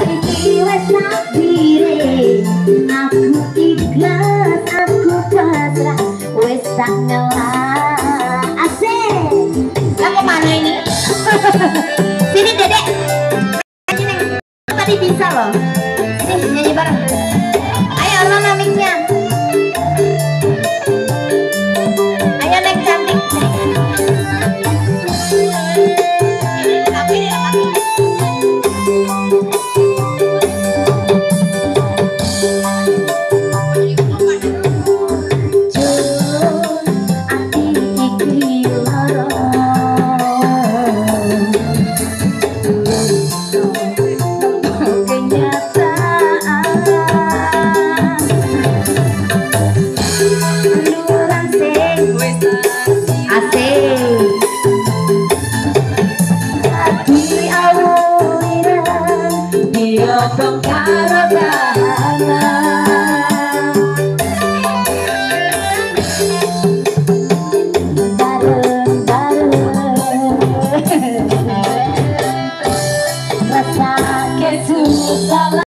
iki wes takdire, aku ikhlas, aku pasrah, wes tak ngalah. Asik. Kamu mana ini? Sini Dedek. Sini. Tadi bisa loh. Sini nyanyi bareng. Ayo Rona mic-nya. Ayo Neng cantik. Dong karo